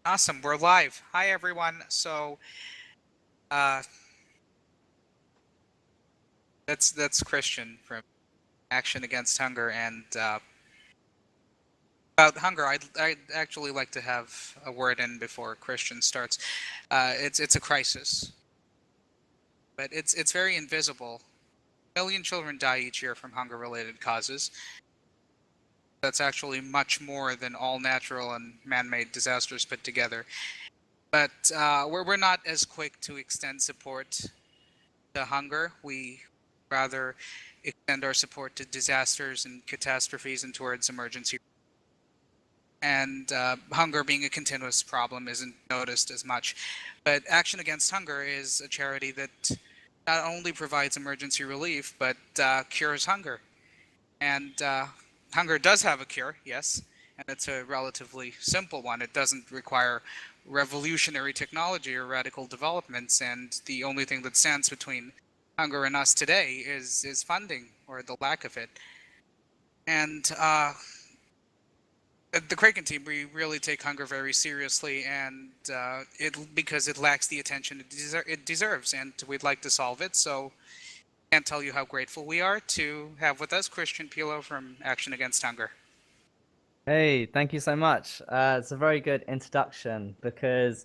Awesome, we're live. Hi everyone. So uh that's Christian from Action Against Hunger, and about hunger I'd actually like to have a word in before Christian starts. It's a crisis, but it's very invisible. A million children die each year from hunger related causes. That's actually much more than all natural and man-made disasters put together. But we're not as quick to extend support to hunger. We rather extend our support to disasters and catastrophes and towards emergency. And hunger being a continuous problem isn't noticed as much. But Action Against Hunger is a charity that not only provides emergency relief, but cures hunger. And hunger does have a cure, yes, and it's a relatively simple one. It doesn't require revolutionary technology or radical developments, and the only thing that stands between hunger and us today is funding, or the lack of it. And at the Kraken Team, we really take hunger very seriously, and because it lacks the attention it deserves, and we'd like to solve it. So can't tell you how grateful we are to have with us Christian Pielow from Action Against Hunger. Hey, thank you so much. It's a very good introduction because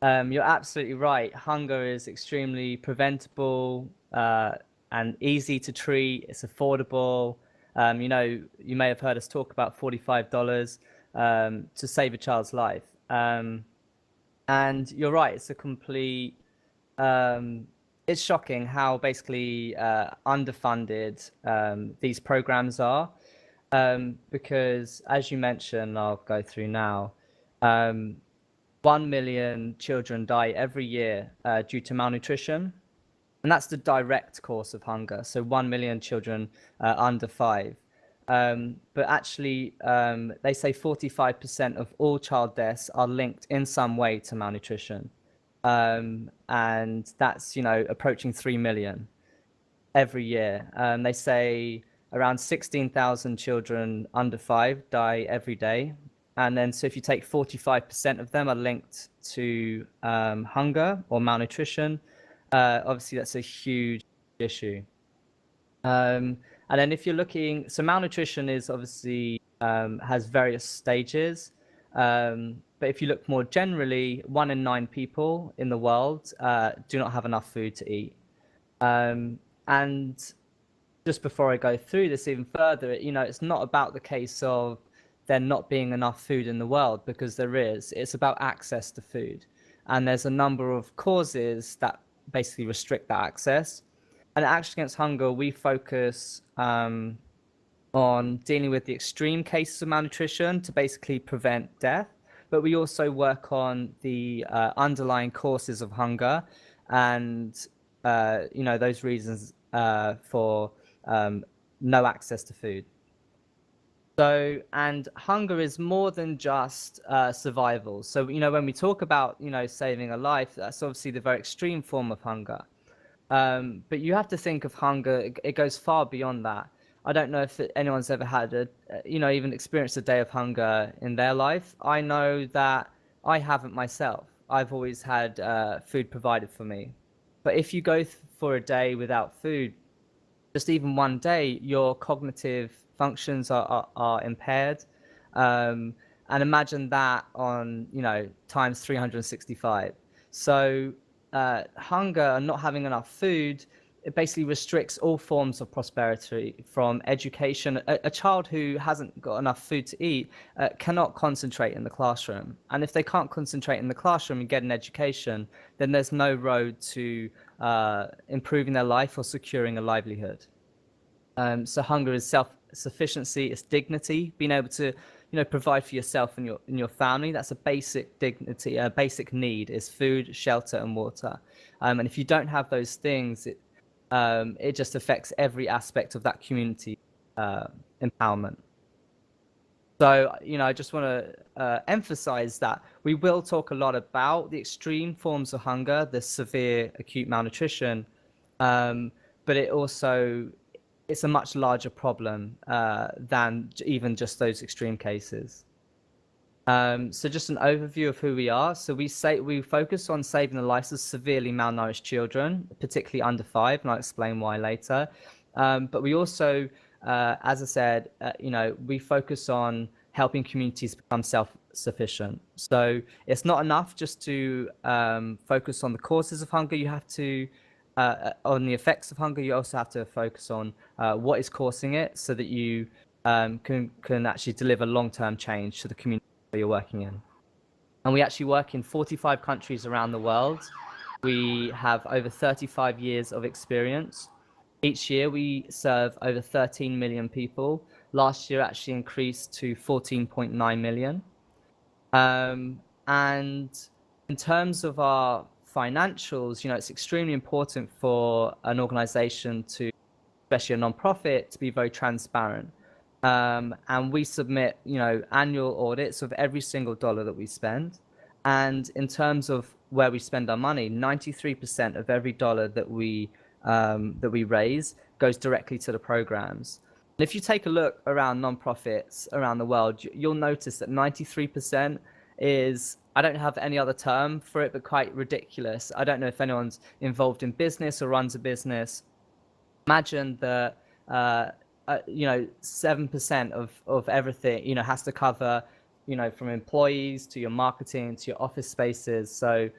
you're absolutely right. Hunger is extremely preventable and easy to treat. It's affordable. You may have heard us talk about $45 to save a child's life. And you're right, it's a complete it's shocking how basically underfunded these programs are. Because as you mentioned, I'll go through now, 1 million children die every year due to malnutrition. And that's the direct cause of hunger. So 1 million children under 5. But actually, they say 45% of all child deaths are linked in some way to malnutrition. And that's, approaching 3 million every year. They say around 16,000 children under 5 die every day. And then, so if you take 45% of them are linked to hunger or malnutrition, obviously that's a huge issue. And then if you're looking, so malnutrition is obviously has various stages. But if you look more generally, 1 in 9 people in the world do not have enough food to eat. And just before I go through this even further, it's not about the case of there not being enough food in the world, because there is. It's about access to food. And there's a number of causes that basically restrict that access. And at Action Against Hunger, we focus on dealing with the extreme cases of malnutrition to basically prevent death. But we also work on the underlying causes of hunger and, those reasons for no access to food. So, and hunger is more than just survival. So, when we talk about, saving a life, that's obviously the very extreme form of hunger. But you have to think of hunger, it goes far beyond that. I don't know if anyone's ever had even experienced a day of hunger in their life. I know that I haven't myself. I've always had food provided for me. But if you go for a day without food, just even one day, your cognitive functions are impaired. And imagine that on, times 365. So hunger and not having enough food, it basically restricts all forms of prosperity, from education. A child who hasn't got enough food to eat cannot concentrate in the classroom. And if they can't concentrate in the classroom and get an education, then there's no road to improving their life or securing a livelihood. So hunger is self-sufficiency, it's dignity, being able to, provide for yourself and your family. That's a basic dignity, a basic need is food, shelter, and water. And if you don't have those things, it just affects every aspect of that community empowerment. So, I just want to emphasize that we will talk a lot about the extreme forms of hunger, the severe acute malnutrition, but it's a much larger problem than even just those extreme cases. So just an overview of who we are. So we focus on saving the lives of severely malnourished children, particularly under 5, and I'll explain why later. But we also, as I said, we focus on helping communities become self-sufficient. So it's not enough just to focus on the causes of hunger. You have to, on the effects of hunger, you also have to focus on what is causing it, so that you can actually deliver long-term change to the community you're working in. And we actually work in 45 countries around the world. We have over 35 years of experience. Each year we serve over 13 million people. Last year actually increased to 14.9 million. And in terms of our financials, it's extremely important for an organization to, especially a non-profit, to be very transparent. And we submit, annual audits of every single dollar that we spend. And in terms of where we spend our money, 93% of every dollar that we raise goes directly to the programs. And if you take a look around nonprofits around the world, you'll notice that 93% is, I don't have any other term for it, but quite ridiculous. I don't know if anyone's involved in business or runs a business. Imagine that 7% of everything, has to cover, from employees to your marketing to your office spaces. So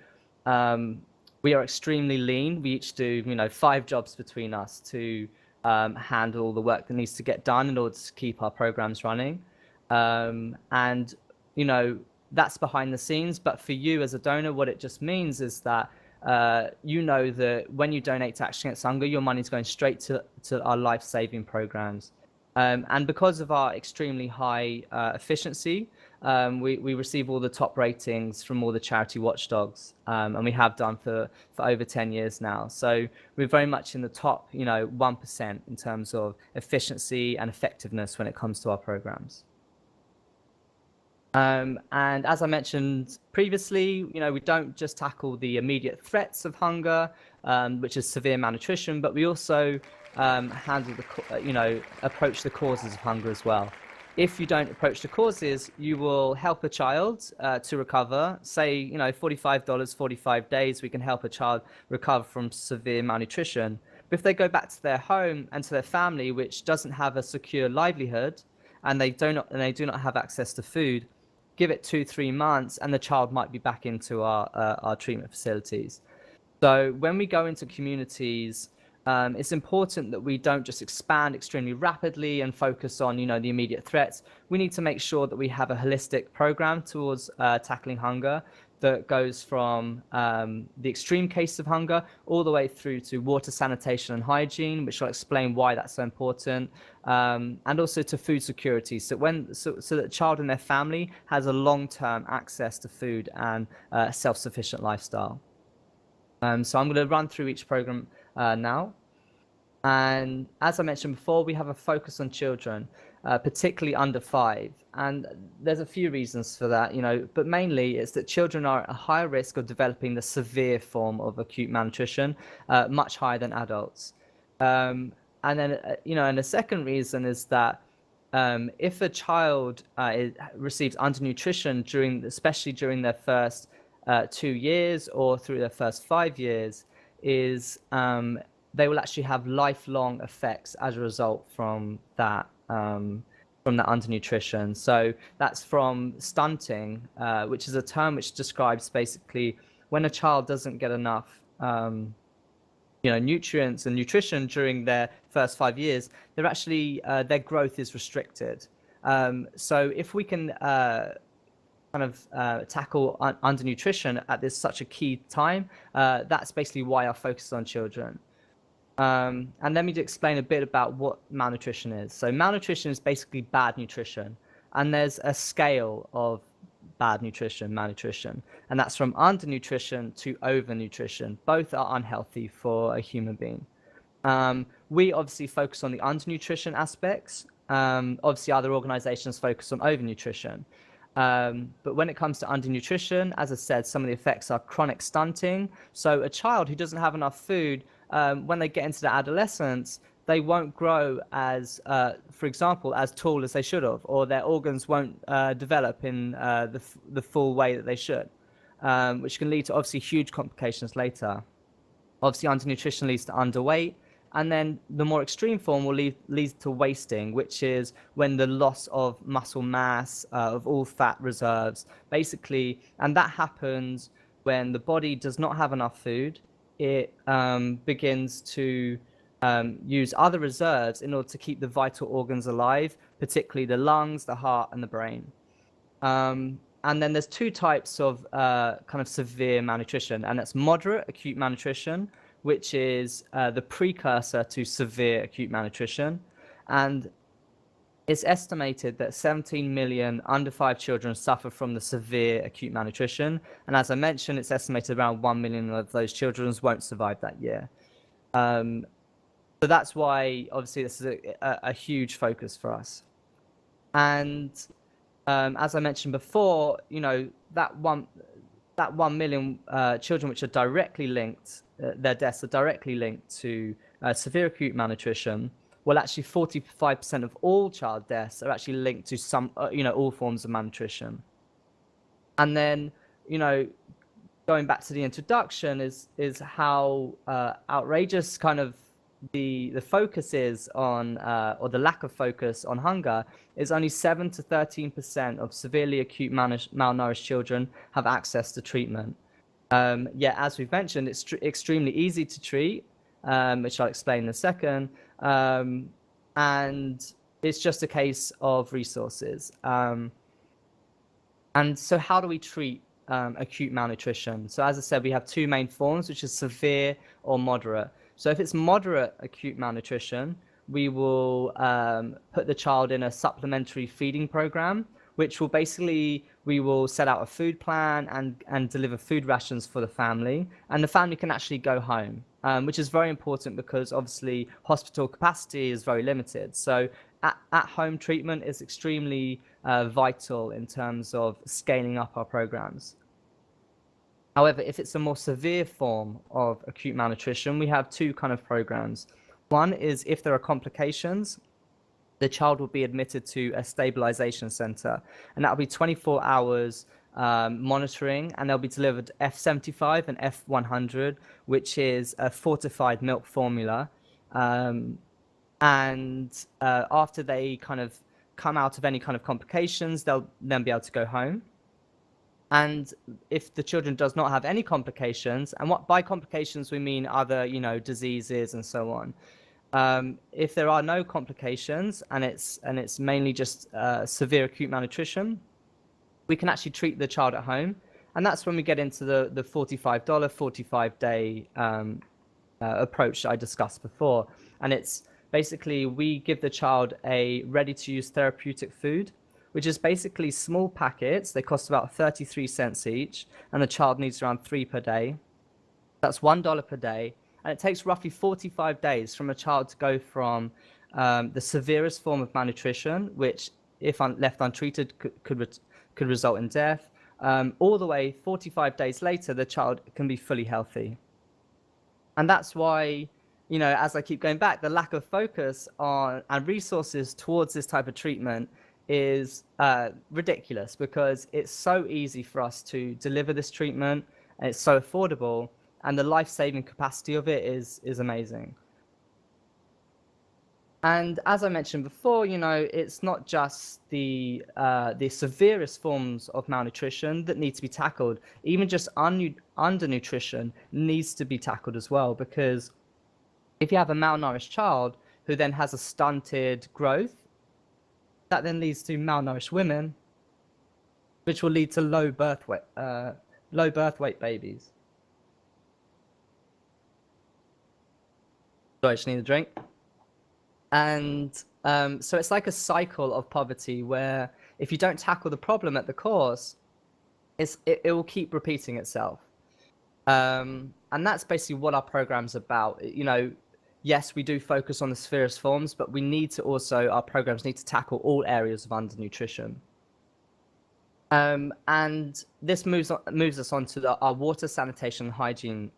we are extremely lean. We each do, 5 jobs between us to handle all the work that needs to get done in order to keep our programs running. And, that's behind the scenes. But for you as a donor, what it just means is that that when you donate to Action Against Hunger, your money is going straight to our life-saving programs. And because of our extremely high efficiency, we receive all the top ratings from all the charity watchdogs, and we have done for over 10 years now. So we're very much in the top, 1% in terms of efficiency and effectiveness when it comes to our programs. And as I mentioned previously, we don't just tackle the immediate threats of hunger, which is severe malnutrition, but we also approach the causes of hunger as well. If you don't approach the causes, you will help a child to recover. Say, $45, 45 days, we can help a child recover from severe malnutrition. But if they go back to their home and to their family, which doesn't have a secure livelihood, and they do not have access to food, give it 2-3 months, and the child might be back into our treatment facilities. So when we go into communities, it's important that we don't just expand extremely rapidly and focus on, the immediate threats. We need to make sure that we have a holistic program towards tackling hunger that goes from the extreme case of hunger all the way through to water, sanitation, and hygiene, which I'll explain why that's so important, and also to food security, so that the child and their family has a long-term access to food and a self-sufficient lifestyle. So I'm going to run through each program now. And as I mentioned before, we have a focus on children, particularly under 5. And there's a few reasons for that, but mainly it's that children are at a higher risk of developing the severe form of acute malnutrition, much higher than adults. And then, and the second reason is that if a child receives undernutrition especially during their first 2 years or through their first 5 years, they will actually have lifelong effects as a result from that undernutrition. So that's from stunting, which is a term which describes basically when a child doesn't get enough nutrients and nutrition during their first 5 years, they're actually their growth is restricted. So if we can tackle undernutrition at such a key time, that's basically why our focus is on children. And let me explain a bit about what malnutrition is. So malnutrition is basically bad nutrition, and there's a scale of bad nutrition, malnutrition, and that's from undernutrition to overnutrition. Both are unhealthy for a human being. We obviously focus on the undernutrition aspects. Obviously other organizations focus on overnutrition. But when it comes to undernutrition, as I said, some of the effects are chronic stunting. So a child who doesn't have enough food, when they get into their adolescence, they won't grow as, for example, as tall as they should have, or their organs won't develop in the full way that they should, which can lead to obviously huge complications later. Obviously, undernutrition leads to underweight, and then the more extreme form will lead to wasting, which is when the loss of muscle mass, of all fat reserves, basically, and that happens when the body does not have enough food. It begins to use other reserves in order to keep the vital organs alive, particularly the lungs, the heart, and the brain. And then there's two types of kind of severe malnutrition, and that's moderate acute malnutrition, which is the precursor to severe acute malnutrition. And it's estimated that 17 million under 5 children suffer from the severe acute malnutrition. And as I mentioned, it's estimated around 1 million of those children won't survive that year. So that's why, obviously, this is a huge focus for us. And as I mentioned before, that 1 million children which are directly linked, their deaths are directly linked to severe acute malnutrition. Well, actually, 45% of all child deaths are actually linked to some, all forms of malnutrition. And then, going back to the introduction, is how outrageous kind of the focus is on, or the lack of focus on hunger. Is only 7 to 13% of severely acute malnourished children have access to treatment. Yeah, as we've mentioned, it's extremely easy to treat, which I'll explain in a second. And it's just a case of resources. And so how do we treat acute malnutrition? So as I said, we have two main forms, which is severe or moderate. So if it's moderate acute malnutrition, we will put the child in a supplementary feeding program, which will basically, we will set out a food plan and deliver food rations for the family. And the family can actually go home, which is very important because obviously hospital capacity is very limited. So at-home treatment is extremely vital in terms of scaling up our programs. However, if it's a more severe form of acute malnutrition, we have two kind of programs. One is if there are complications, the child will be admitted to a stabilization center, and that'll be 24 hours monitoring, and they'll be delivered F75 and F100, which is a fortified milk formula. And after they kind of come out of any kind of complications, they'll then be able to go home. And if the children does not have any complications, and what by complications we mean other, diseases and so on. If there are no complications and it's mainly just severe acute malnutrition, we can actually treat the child at home, and that's when we get into the $45 45-day approach that I discussed before. And it's basically we give the child a ready-to-use therapeutic food, which is basically small packets. They cost about 33 cents each, and the child needs around 3 per day. That's $1 per day, and it takes roughly 45 days from a child to go from the severest form of malnutrition, which, if left untreated, could result in death, all the way 45 days later, the child can be fully healthy. And that's why, as I keep going back, the lack of focus on and resources towards this type of treatment is ridiculous, because it's so easy for us to deliver this treatment, and it's so affordable, and the life-saving capacity of it is amazing. And as I mentioned before, it's not just the severest forms of malnutrition that need to be tackled. Even just undernutrition needs to be tackled as well, because if you have a malnourished child who then has a stunted growth, that then leads to malnourished women, which will lead to low birth weight babies. Sorry, I just need a drink. And so it's like a cycle of poverty where if you don't tackle the problem at the cause, it will keep repeating itself. And that's basically what our program's about. Yes, we do focus on the severest forms, but our programs need to tackle all areas of undernutrition. And this moves us on to our water, sanitation, and hygiene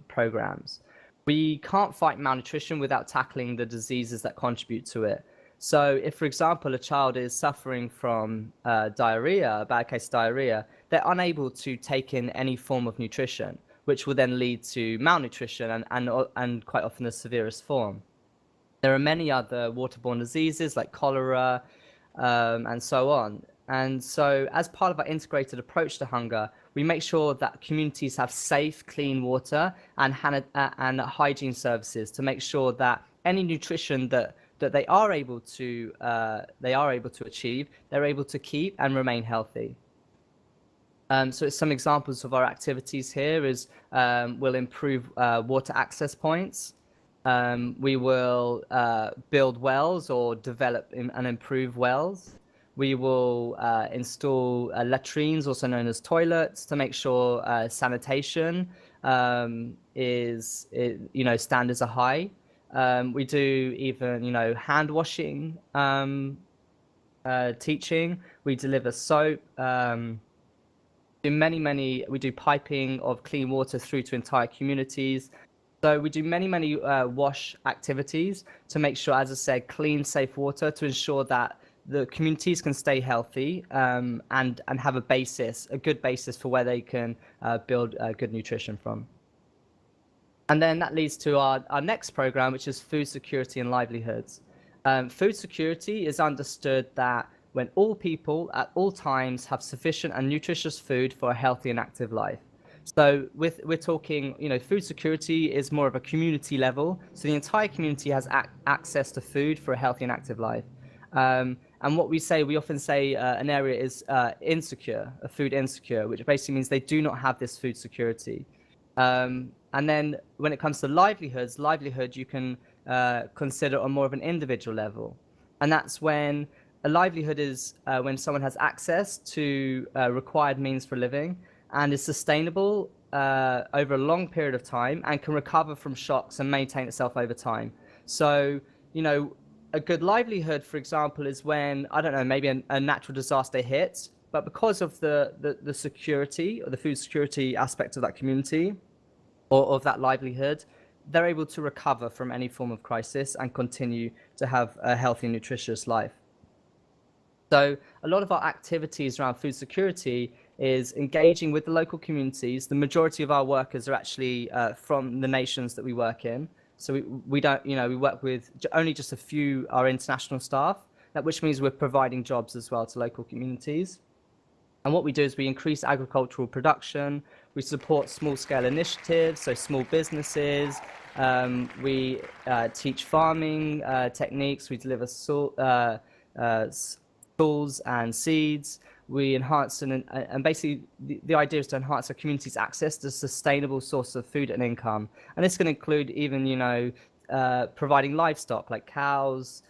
programs. we can't fight malnutrition without tackling the diseases that contribute to it. So if, for example, a child is suffering from diarrhea, a bad case of diarrhea, they're unable to take in any form of nutrition, which will then lead to malnutrition and quite often the severest form. There are many other waterborne diseases like cholera and so on. And so as part of our integrated approach to hunger, we make sure that communities have safe, clean water and hygiene services to make sure that any nutrition that they are able to achieve, they're able to keep and remain healthy. So some examples of our activities here is we'll improve water access points. We will build wells or develop and improve wells. We will install latrines, also known as toilets, to make sure sanitation standards are high. We do even, hand washing teaching. We deliver soap. We do piping of clean water through to entire communities. So we do many wash activities to make sure, as I said, clean, safe water to ensure that the communities can stay healthy and have a good basis for where they can build good nutrition from. And then that leads to our next program, which is food security and livelihoods. Food security is understood that when all people at all times have sufficient and nutritious food for a healthy and active life. So we're talking, food security is more of a community level. So the entire community has access to food for a healthy and active life. And what we often say an area is insecure, a food insecure, which basically means they do not have this food security. And then when it comes to livelihood you can consider on more of an individual level. And that's when a livelihood is when someone has access to required means for living and is sustainable over a long period of time and can recover from shocks and maintain itself over time. So, a good livelihood, for example, is when, maybe a natural disaster hits, but because of the security or the food security aspect of that community or of that livelihood, they're able to recover from any form of crisis and continue to have a healthy and nutritious life. So a lot of our activities around food security is engaging with the local communities. The majority of our workers are actually from the nations that we work in. So we don't, we work with only just a few our international staff, which means we're providing jobs as well to local communities. And what we do is we increase agricultural production. We support small-scale initiatives, so small businesses. We teach farming techniques. We deliver tools and seeds. We enhance and basically the idea is to enhance a community's access to a sustainable source of food and income. And this can include even, providing livestock like cows,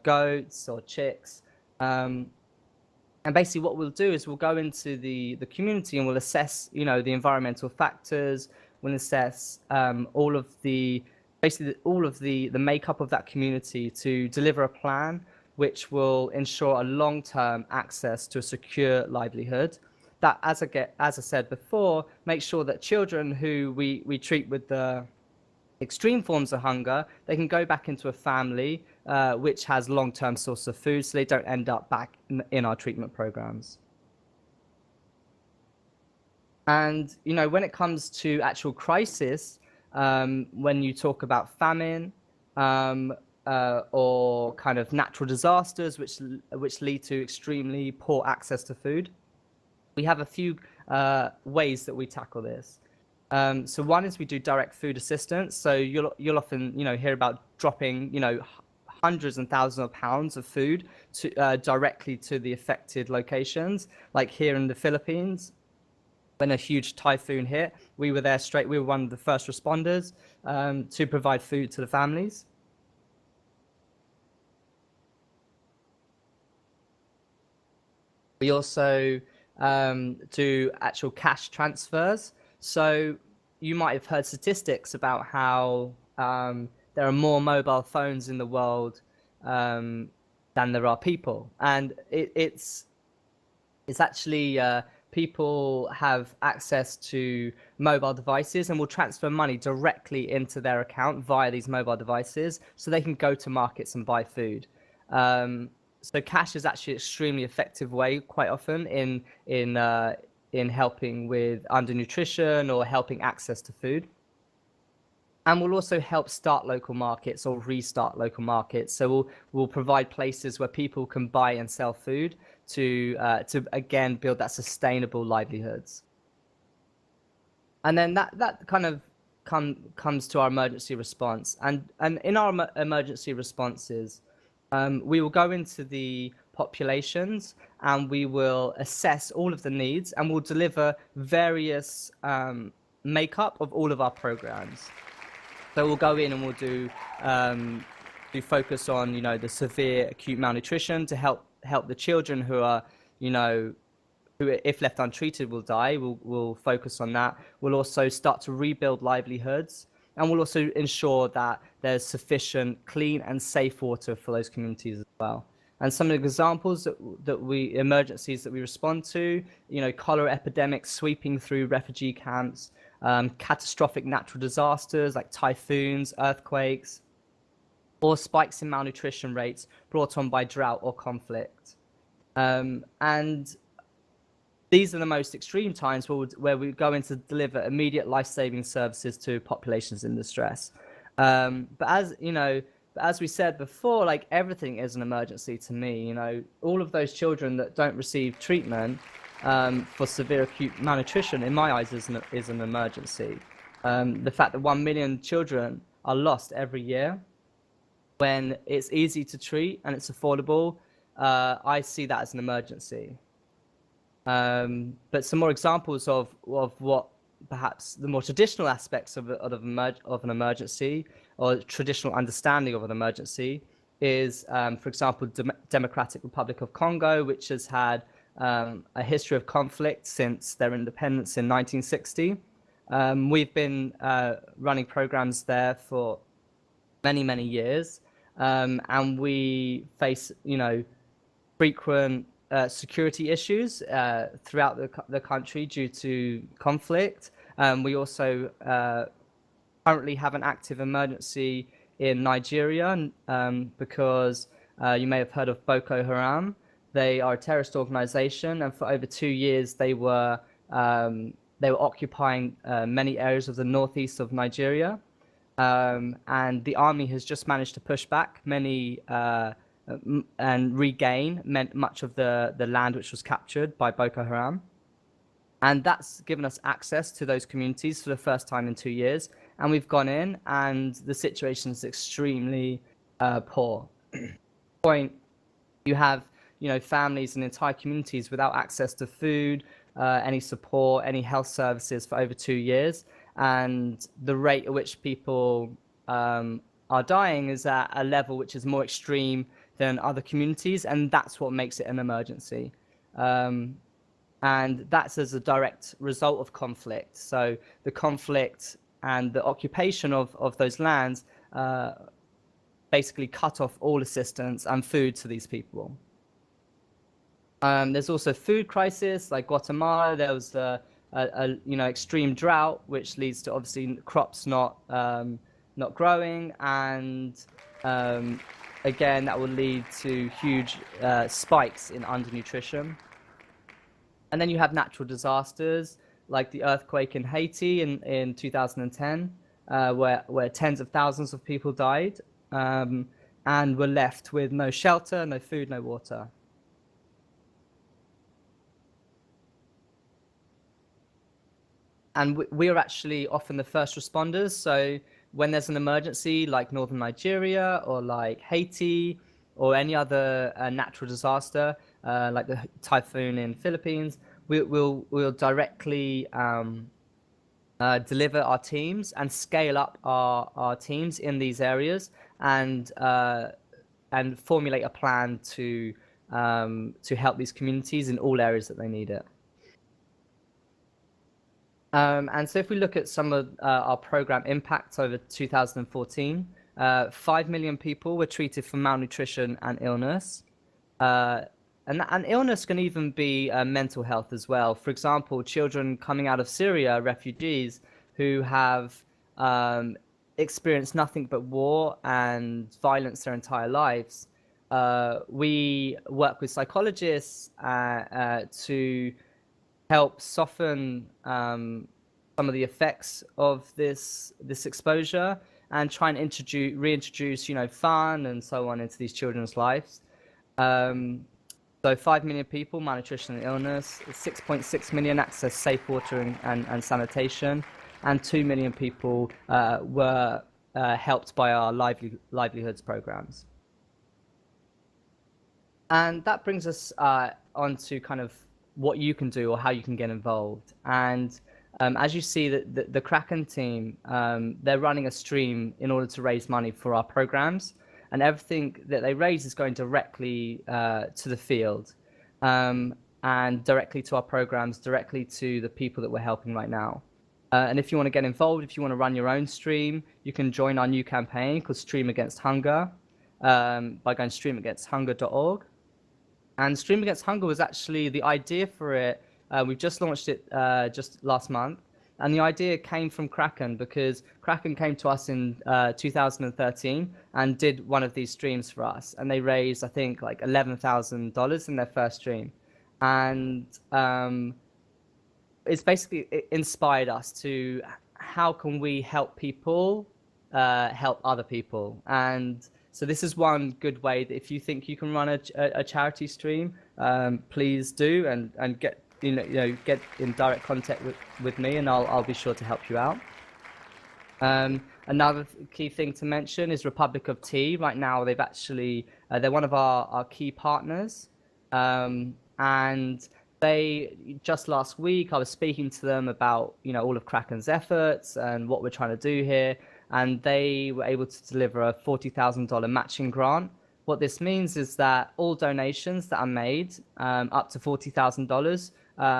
goats or chicks. And basically what we'll do is we'll go into the community and we'll assess, the environmental factors. We'll assess all of the makeup of that community to deliver a plan which will ensure a long-term access to a secure livelihood. That, as I said before, make sure that children who we treat with the extreme forms of hunger, they can go back into a family which has long-term source of food, so they don't end up back in our treatment programs. And when it comes to actual crisis, when you talk about famine or kind of natural disasters which lead to extremely poor access to food, we have a few ways that we tackle this. So one is we do direct food assistance. So you'll often hear about dropping hundreds and thousands of pounds of food directly to the affected locations, like here in the Philippines. When a huge typhoon hit, we were there straight. We were one of the first responders to provide food to the families. We also do actual cash transfers. So you might have heard statistics about how there are more mobile phones in the world than there are people, and it's actually people have access to mobile devices and will transfer money directly into their account via these mobile devices, so they can go to markets and buy food. So cash is actually an extremely effective way, quite often, in helping with undernutrition or helping access to food. And we'll also help start local markets or restart local markets. So we'll provide places where people can buy and sell food to again build that sustainable livelihoods. And then that kind of comes to our emergency response. And in our emergency responses, we will go into the populations and we will assess all of the needs, and we'll deliver various makeup of all of our programs. So we'll go in and we'll do focus on, the severe acute malnutrition to help the children who are, who if left untreated will die. We'll focus on that. We'll also start to rebuild livelihoods, and we'll also ensure that there's sufficient clean and safe water for those communities as well. And some of the examples emergencies that we respond to, cholera epidemics sweeping through refugee camps, catastrophic natural disasters like typhoons, earthquakes, or spikes in malnutrition rates brought on by drought or conflict. And these are the most extreme times where we go in to deliver immediate life-saving services to populations in distress. But as we said before, like, everything is an emergency to me. All of those children that don't receive treatment for severe acute malnutrition, in my eyes, is an emergency. The fact that 1 million children are lost every year when it's easy to treat and it's affordable, I see that as an emergency. But some more examples of what perhaps the more traditional aspects of an emergency, or traditional understanding of an emergency, is, for example, Democratic Republic of Congo, which has had a history of conflict since their independence in 1960. We've been running programs there for many, many years, and we face, frequent security issues throughout the country due to conflict. We also currently have an active emergency in Nigeria because you may have heard of Boko Haram. They are a terrorist organization, and for over 2 years they were occupying many areas of the northeast of Nigeria, and the army has just managed to push back many and regain much of the land which was captured by Boko Haram. And that's given us access to those communities for the first time in 2 years. And we've gone in, and the situation is extremely poor. Point, you have, families and entire communities without access to food, any support, any health services for over 2 years. And the rate at which people are dying is at a level which is more extreme than other communities, and that's what makes it an emergency. And that's as a direct result of conflict. So the conflict and the occupation of those lands basically cut off all assistance and food to these people. There's also food crisis, like Guatemala. There was a extreme drought, which leads to obviously crops not growing, and again, that will lead to huge spikes in undernutrition. And then you have natural disasters, like the earthquake in Haiti in 2010, where tens of thousands of people died, and were left with no shelter, no food, no water. And we are actually often the first responders. So when there's an emergency like northern Nigeria or like Haiti or any other natural disaster, like the typhoon in Philippines, we'll directly deliver our teams and scale up our teams in these areas, and formulate a plan to help these communities in all areas that they need it. And so if we look at some of our program impacts over 2014, 5 million people were treated for malnutrition and illness. And illness can even be mental health as well. For example, children coming out of Syria, refugees who have experienced nothing but war and violence their entire lives. We work with psychologists to help soften some of the effects of this exposure and try and reintroduce fun and so on into these children's lives. So 5 million people, malnutrition and illness, 6.6 million access safe water and sanitation, and 2 million people were helped by our livelihoods programs. And that brings us on to kind of what you can do or how you can get involved. And as you see, the Kraken team, they're running a stream in order to raise money for our programs. And everything that they raise is going directly to the field and directly to our programs, directly to the people that we're helping right now. And if you want to get involved, if you want to run your own stream, you can join our new campaign called Stream Against Hunger by going streamagainsthunger.org. And Stream Against Hunger was actually the idea for it. We've just launched it just last month. And the idea came from Kraken because Kraken came to us in 2013 and did one of these streams for us. And they raised, I think, like $11,000 in their first stream. And it's basically it inspired us to how can we help people help other people. And so this is one good way that if you think you can run a charity stream, please do and get get in direct contact with me, and I'll be sure to help you out. Another key thing to mention is Republic of Tea. Right now, they've actually they're one of our key partners, and they just last week I was speaking to them about all of Kraken's efforts and what we're trying to do here, and they were able to deliver a $40,000 matching grant. What this means is that all donations that are made up to $40,000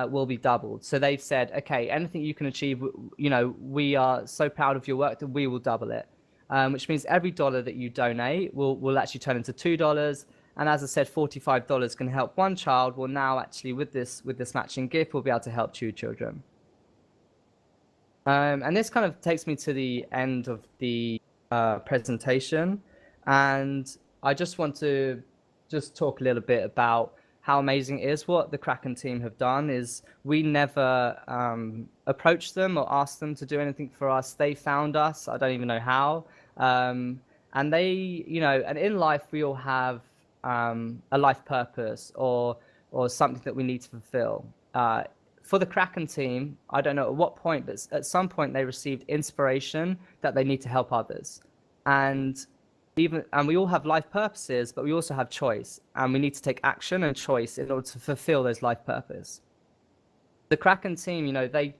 will be doubled. So they've said, okay, anything you can achieve, we are so proud of your work that we will double it, which means every dollar that you donate will actually turn into $2. And as I said, $45 can help one child. Well, now actually with this matching gift, we'll be able to help 2 children. And this kind of takes me to the end of the presentation. And I just want to talk a little bit about how amazing it is. What the Kraken team have done is we never approached them or asked them to do anything for us. They found us. I don't even know how. And they, and in life we all have a life purpose or something that we need to fulfill. For the Kraken team, I don't know at what point, but at some point they received inspiration that they need to help others. And we all have life purposes, but we also have choice, and we need to take action and choice in order to fulfill those life purpose. The Kraken team, they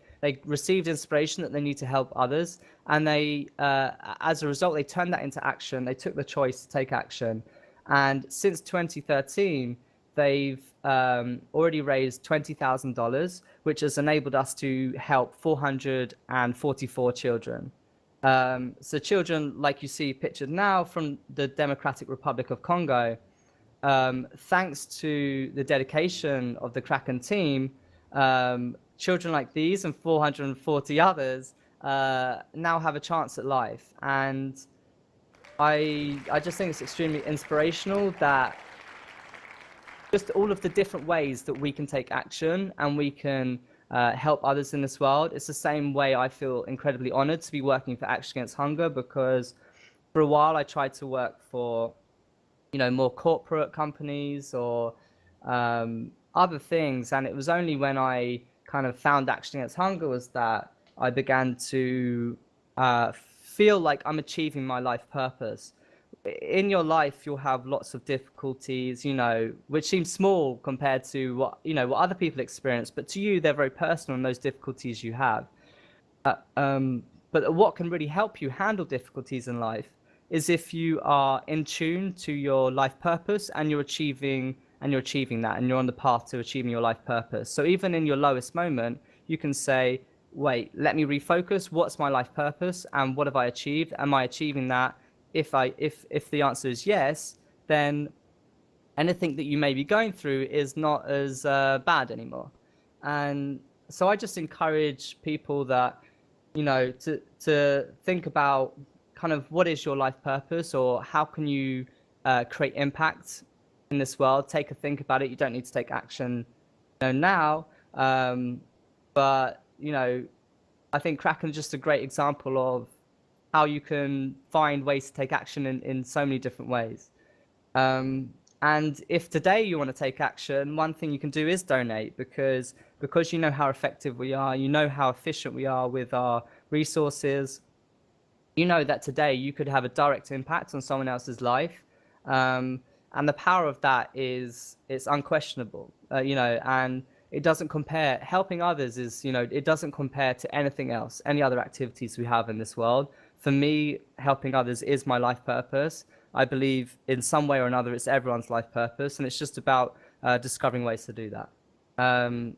received inspiration that they need to help others, and they, as a result, they turned that into action. They took the choice to take action, and since 2013, they've already raised $20,000, which has enabled us to help 444 children. So children, like you see pictured now from the Democratic Republic of Congo, thanks to the dedication of the Kraken team, children like these and 440 others now have a chance at life. And I just think it's extremely inspirational that just all of the different ways that we can take action and we can help others in this world. It's the same way I feel incredibly honored to be working for Action Against Hunger, because for a while I tried to work for, more corporate companies or other things. And it was only when I kind of found Action Against Hunger was that I began to feel like I'm achieving my life purpose. In your life, you'll have lots of difficulties, which seem small compared to what other people experience, but to you, they're very personal and those difficulties you have. But what can really help you handle difficulties in life is if you are in tune to your life purpose and you're achieving that, and you're on the path to achieving your life purpose. So even in your lowest moment, you can say, wait, let me refocus. What's my life purpose and what have I achieved? Am I achieving that? If the answer is yes, then anything that you may be going through is not as bad anymore. And so I just encourage people that, you know, to think about kind of what is your life purpose, or how can you create impact in this world. Take a think about it. You don't need to take action, you know, now, but you know, I think Kraken is just a great example of how you can find ways to take action in so many different ways. And if today you want to take action, one thing you can do is donate, because you know how effective we are, you know how efficient we are with our resources. You know that today you could have a direct impact on someone else's life. And the power of that it's unquestionable, you know, and it doesn't compare. Helping others is, you know, it doesn't compare to anything else, any other activities we have in this world. For me, helping others is my life purpose. I believe in some way or another it's everyone's life purpose, and it's just about discovering ways to do that.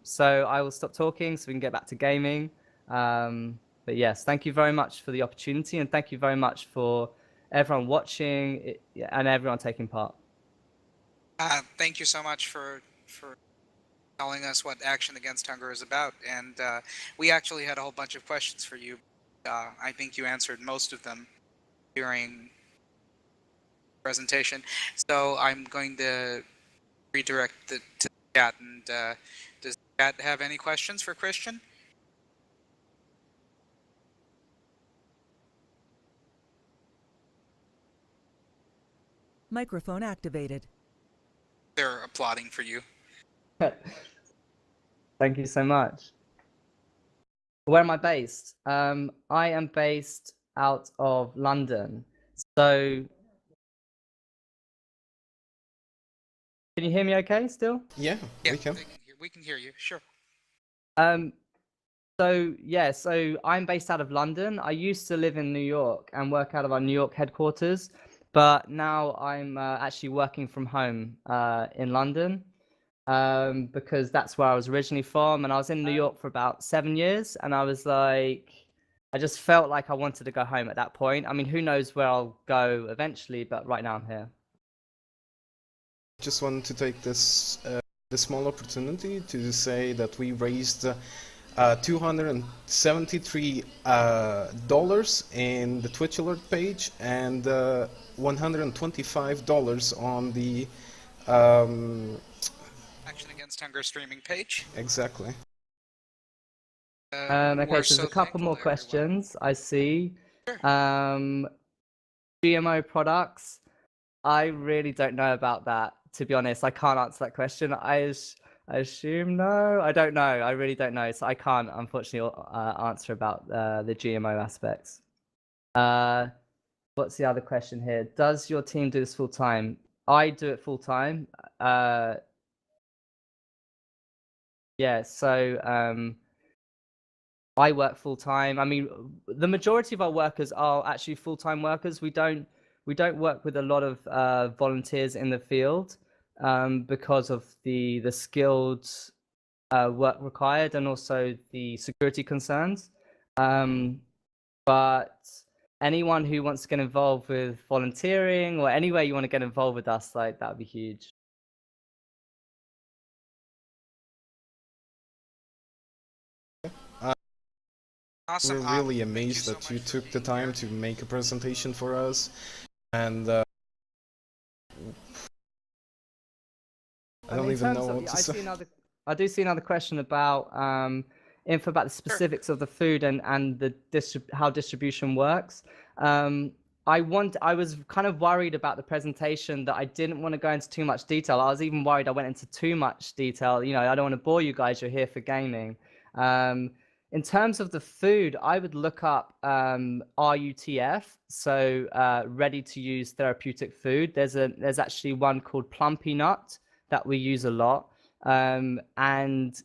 So I will stop talking so we can get back to gaming. But yes, thank you very much for the opportunity, and thank you very much for everyone watching and everyone taking part. Thank you so much for telling us what Action Against Hunger is about. And we actually had a whole bunch of questions for you. I think you answered most of them during presentation. So I'm going to redirect to the chat. And does the chat have any questions for Christian? Microphone activated. They're applauding for you. Thank you so much. Where am I based? I am based out of London. So can you hear me okay still? Yeah, we can. We can hear you, sure. So yeah, so I'm based out of London. I used to live in New York and work out of our New York headquarters, but now I'm actually working from home in London, because that's where I was originally from. And I was in New York for about 7 years, and I was like, I just felt like I wanted to go home at that point. I mean, who knows where I'll go eventually, but right now I'm here. Just wanted to take this small opportunity to say that we raised $273 in the Twitch alert page, and $125 on the Action Against Hunger streaming page. Exactly. Okay, so there's a couple more questions I see. Sure. GMO products. I really don't know about that, to be honest. I can't answer that question. I assume no. I don't know. I really don't know. So I can't, unfortunately, answer about the GMO aspects. What's the other question here? Does your team do this full time? I do it full time. Yeah, so I work full time. I mean, the majority of our workers are actually full-time workers. We don't work with a lot of volunteers in the field because of the skilled work required, and also the security concerns. But anyone who wants to get involved with volunteering, or any way you want to get involved with us, like, that would be huge. Awesome. We're really amazed that you took the time to make a presentation for us, and I don't even know what to say. I do see another question about info about the specifics of the food and how distribution works. I was kind of worried about the presentation that I didn't want to go into too much detail. I was even worried I went into too much detail. You know, I don't want to bore you guys. You're here for gaming. In terms of the food, I would look up RUTF, so ready to use therapeutic food. There's actually one called Plumpy Nut that we use a lot, and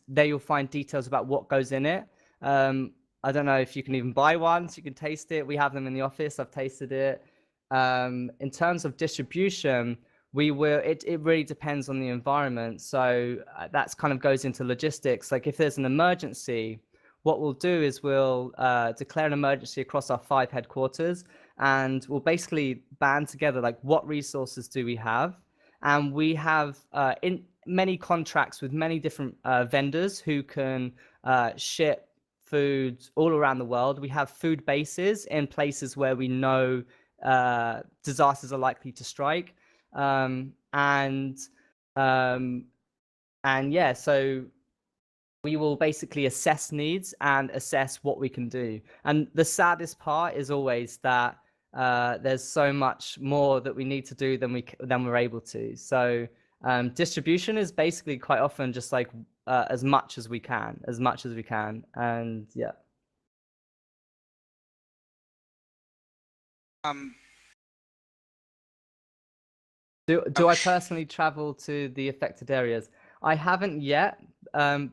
there you'll find details about what goes in it. I don't know if you can even buy one, so you can taste it. We have them in the office. I've tasted it. In terms of distribution, it really depends on the environment. So that's kind of goes into logistics. Like, if there's an emergency, what we'll do is we'll declare an emergency across our 5 headquarters, and we'll basically band together, like, what resources do we have, and we have in many contracts with many different vendors who can ship food all around the world. We have food bases in places where we know disasters are likely to strike, and yeah, so we will basically assess needs and assess what we can do. And the saddest part is always that there's so much more that we need to do than we're able to. So distribution is basically quite often just like as much as we can, and yeah. Do I personally travel to the affected areas? I haven't yet,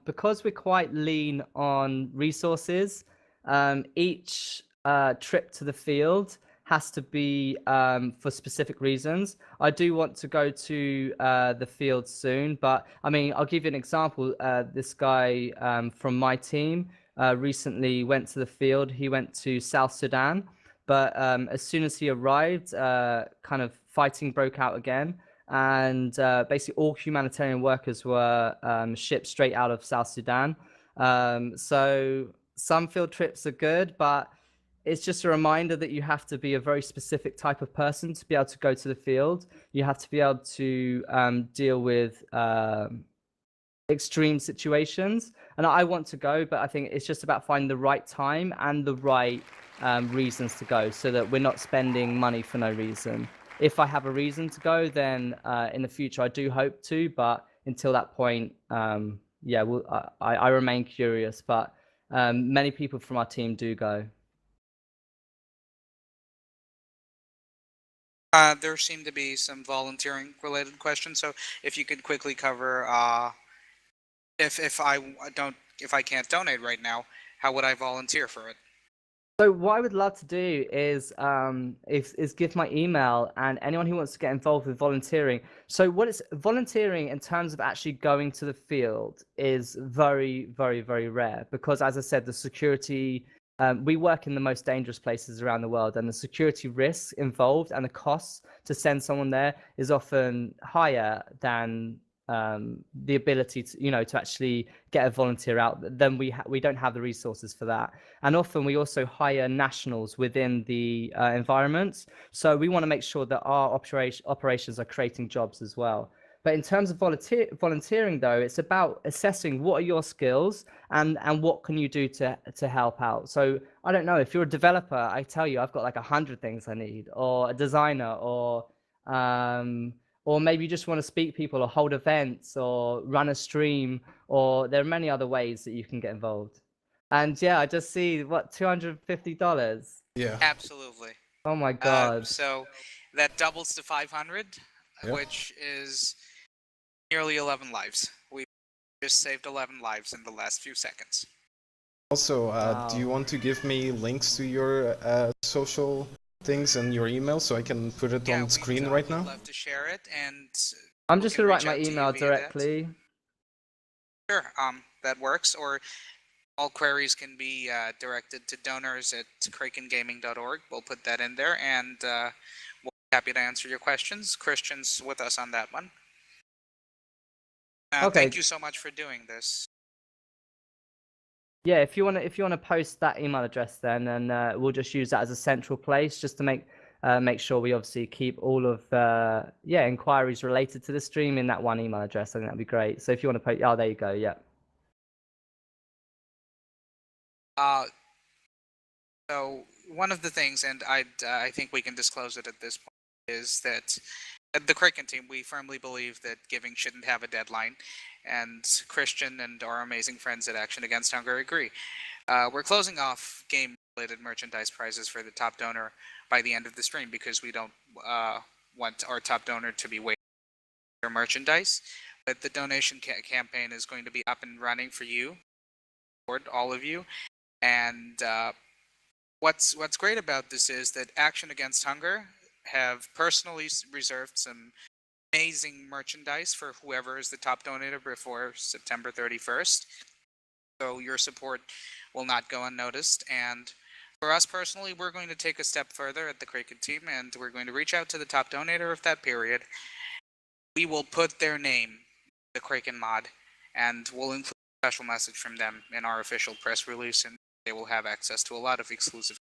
because we're quite lean on resources. Each trip to the field has to be for specific reasons. I do want to go to the field soon, but I mean, I'll give you an example. This guy from my team recently went to the field. He went to South Sudan, but as soon as he arrived, kind of fighting broke out again, and basically all humanitarian workers were shipped straight out of South Sudan. So some field trips are good, but it's just a reminder that you have to be a very specific type of person to be able to go to the field. You have to be able to deal with extreme situations. And I want to go, but I think it's just about finding the right time and the right reasons to go, so that we're not spending money for no reason. If I have a reason to go, then in the future I do hope to, but until that point, yeah, I remain curious. But many people from our team do go. There seem to be some volunteering related questions, so if you could quickly cover if I can't donate right now, how would I volunteer for it? So what I would love to do is give my email, and anyone who wants to get involved with volunteering. So what is volunteering in terms of actually going to the field is very, very, very rare, because as I said, the security, we work in the most dangerous places around the world, and the security risks involved and the costs to send someone there is often higher than the ability to to actually get a volunteer out. Then we don't have the resources for that, and often we also hire nationals within the environments, so we want to make sure that our operations are creating jobs as well. But in terms of volunteering, though, it's about assessing what are your skills and what can you do to help out. So I don't know, if you're a developer, I tell you I've got like 100 things I need, or a designer, or maybe you just want to speak to people or hold events or run a stream, or there are many other ways that you can get involved. And yeah, I just see what, $250. Yeah. Absolutely. Oh my God. So that doubles to 500, Yep. which is nearly 11 lives. We just saved 11 lives in the last few seconds. Also, Wow. do you want to give me links to your social things and your email so I can put it on screen right now? We'd love to share it, and I'm we just can gonna reach write my out to you email via directly. Sure, that works. Or all queries can be directed to donors@krakengaming.org. We'll put that in there, and we'll be happy to answer your questions. Christian's with us on that one. Okay. Thank you so much for doing this. Yeah, if you wanna post that email address, then and we'll just use that as a central place, just to make sure we obviously keep all of inquiries related to the stream in that one email address. I think that'd be great. So if you want to post, oh, there you go. Yeah. So one of the things, and I think we can disclose it at this point, is that at the Kraken Team, we firmly believe that giving shouldn't have a deadline, and Christian and our amazing friends at Action Against Hunger agree. We're closing off game-related merchandise prizes for the top donor by the end of the stream, because we don't want our top donor to be waiting for merchandise. But the donation campaign is going to be up and running for you, for all of you, and what's great about this is that Action Against Hunger have personally reserved some amazing merchandise for whoever is the top donator before September 31st. So your support will not go unnoticed. And for us personally, we're going to take a step further at the Kraken Team, and we're going to reach out to the top donator of that period we will put their name in the Kraken mod, and we'll include a special message from them in our official press release, and they will have access to a lot of exclusive.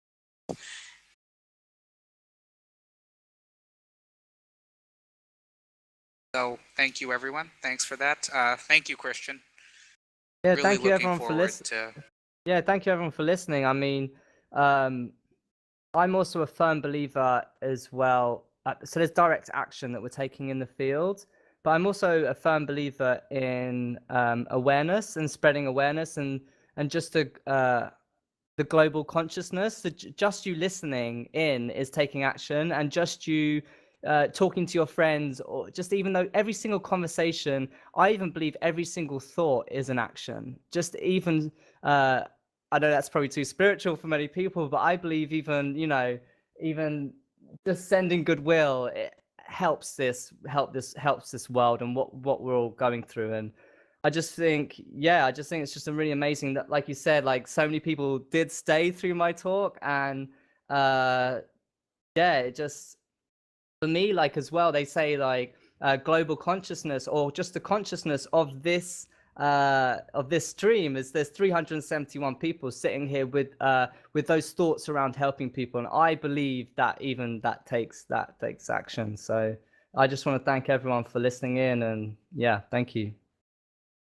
So thank you, everyone. Thanks for that. Thank you, Christian. Yeah, Really thank you looking everyone for forward listening. to. Yeah, thank you everyone for listening. I mean, I'm also a firm believer as well. So there's direct action that we're taking in the field, but I'm also a firm believer in awareness and spreading awareness and just the global consciousness. So just you listening in is taking action, and just you talking to your friends, or just even though every single conversation, I even believe every single thought is an action. Just even I know that's probably too spiritual for many people, but I believe even just sending goodwill, it helps this world and what we're all going through. And I just think it's just really amazing that, like you said, like so many people did stay through my talk. And it just, for me, like, as well, they say like global consciousness, or just the consciousness of this stream, is there's 371 people sitting here with those thoughts around helping people, and I believe that even that takes action. So I just want to thank everyone for listening in, and yeah, thank you.